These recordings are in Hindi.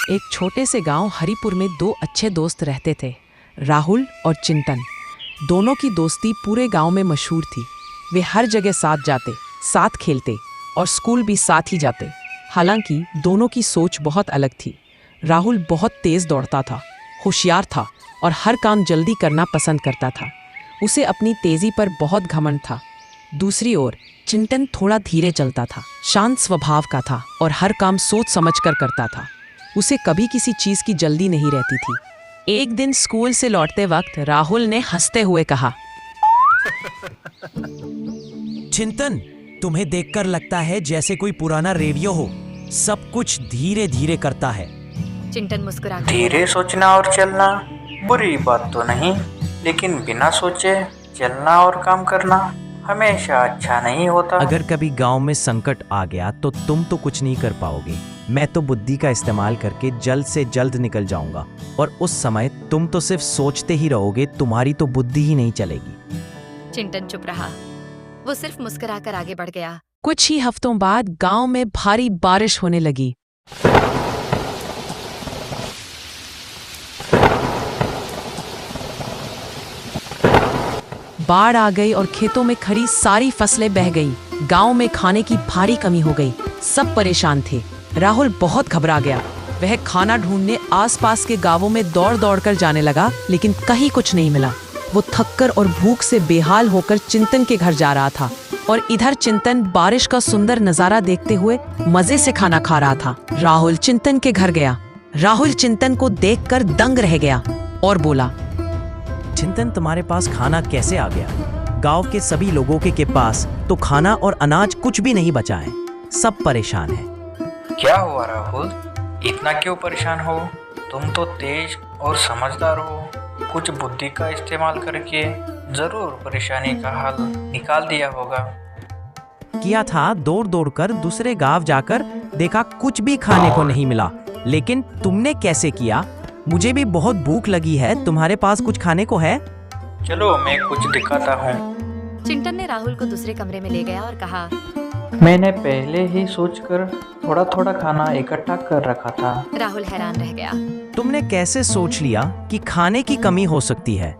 एक छोटे से गांव हरिपुर में दो अच्छे दोस्त रहते थे, राहुल और चिंतन। दोनों की दोस्ती पूरे गांव में मशहूर थी। वे हर जगह साथ जाते, साथ खेलते और स्कूल भी साथ ही जाते। हालांकि दोनों की सोच बहुत अलग थी। राहुल बहुत तेज दौड़ता था, होशियार था और हर काम जल्दी करना पसंद करता था। उसे अपनी तेजी पर बहुत घमंड था। दूसरी ओर चिंतन थोड़ा धीरे चलता था, शांत स्वभाव का था और हर काम सोच समझकर करता था। उसे कभी किसी चीज की जल्दी नहीं रहती थी। एक दिन स्कूल से लौटते वक्त राहुल ने हंसते हुए कहा, चिंतन, तुम्हें देखकर लगता है जैसे कोई पुराना रेडियो हो, सब कुछ धीरे धीरे करता है। चिंतन मुस्कुरा धीरे सोचना और चलना बुरी बात तो नहीं, लेकिन बिना सोचे चलना और काम करना हमेशा अच्छा नहीं होता। अगर कभी गांव में संकट आ गया तो तुम तो कुछ नहीं कर पाओगे। मैं तो बुद्धि का इस्तेमाल करके जल्द से जल्द निकल जाऊंगा और उस समय तुम तो सिर्फ सोचते ही रहोगे, तुम्हारी तो बुद्धि ही नहीं चलेगी। चिंतन चुप रहा। वो सिर्फ मुस्कुराकर आगे बढ़ गया। कुछ ही हफ्तों बाद गांव में भारी बारिश होने लगी। बाढ़ आ गई और खेतों में खड़ी सारी फसलें बह गईं। गांव में खाने की भारी कमी हो गई। सब परेशान थे। राहुल बहुत घबरा गया। वह खाना ढूंढने आसपास के गांवों में दौड़ दौड़ कर जाने लगा, लेकिन कहीं कुछ नहीं मिला। वो थककर और भूख से बेहाल होकर चिंतन के घर जा रहा था और इधर चिंतन बारिश का सुंदर नजारा देखते हुए मजे से खाना खा रहा था। राहुल चिंतन के घर गया। राहुल चिंतन को देखकर दंग रह गया और बोला, चिंतन, तुम्हारे पास खाना कैसे आ गया? गांव के सभी लोगों के पास तो खाना और अनाज कुछ भी नहीं बचा है। सब परेशान हैं। क्या हुआ राहुल, इतना क्यों परेशान हो? तुम तो तेज और समझदार हो। कुछ बुद्धि का इस्तेमाल करके जरूर परेशानी का हल निकाल दिया होगा। किया था, दौड़ दौड़ कर दूसरे गांव जाकर देखा, कुछ भी खाने को नहीं मिला। लेकिन तुमने कैसे किया? मुझे भी बहुत भूख लगी है। तुम्हारे पास कुछ खाने को है? चलो मैं कुछ दिखाता हूँ। चिंतन ने राहुल को दूसरे कमरे में ले गया और कहा, मैंने पहले ही सोचकर थोड़ा थोड़ा खाना इकट्ठा कर रखा था। राहुल हैरान रह गया। तुमने कैसे सोच लिया कि खाने की कमी हो सकती है?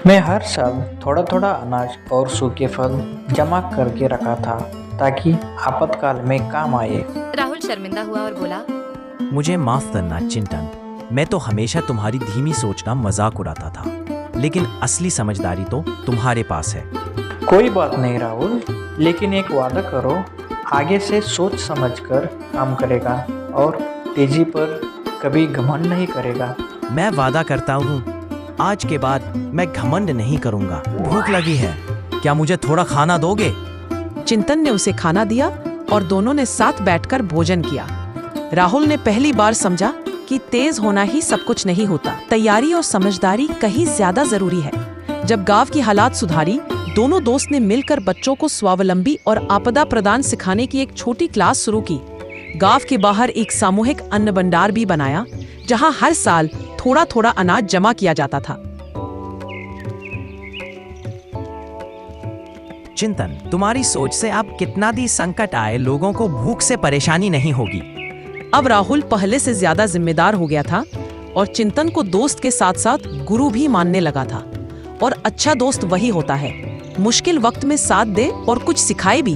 मैं हर साल थोड़ा थोड़ा अनाज और सूखे फल जमा करके रखा था ताकि आपातकाल में काम आए। राहुल शर्मिंदा हुआ और बोला, मुझे माफ करना चिंतन, मैं तो हमेशा तुम्हारी धीमी सोच का मजाक उड़ाता था, लेकिन असली समझदारी तो तुम्हारे पास है। कोई बात नहीं राहुल, लेकिन एक वादा करो, आगे से सोच समझकर काम करेगा और तेजी पर कभी घमंड नहीं करेगा। मैं वादा करता हूँ, आज के बाद मैं घमंड नहीं करूँगा। भूख लगी है, क्या मुझे थोड़ा खाना दोगे? चिंतन ने उसे खाना दिया और दोनों ने साथ बैठकर भोजन किया। राहुल ने पहली बार समझा कि तेज होना ही सब कुछ नहीं होता। तैयारी और समझदारी कहीं ज्यादा जरूरी है। जब गांव की हालात सुधारी, दोनों दोस्त ने मिलकर बच्चों को स्वावलंबी और आपदा प्रदान सिखाने की एक छोटी क्लास शुरू की। गांव के बाहर एक सामूहिक अन्न भंडार भी बनाया, जहां हर साल थोड़ा थोड़ा अनाज जमा किया जाता था। चिंतन, तुम्हारी सोच से अब कितना भी संकट आए, लोगों को भूख से परेशानी नहीं होगी। अब राहुल पहले से ज्यादा जिम्मेदार हो गया था और चिंतन को दोस्त के साथ साथ गुरु भी मानने लगा था। और अच्छा दोस्त वही होता है, मुश्किल वक्त में साथ दे और कुछ सिखाए भी।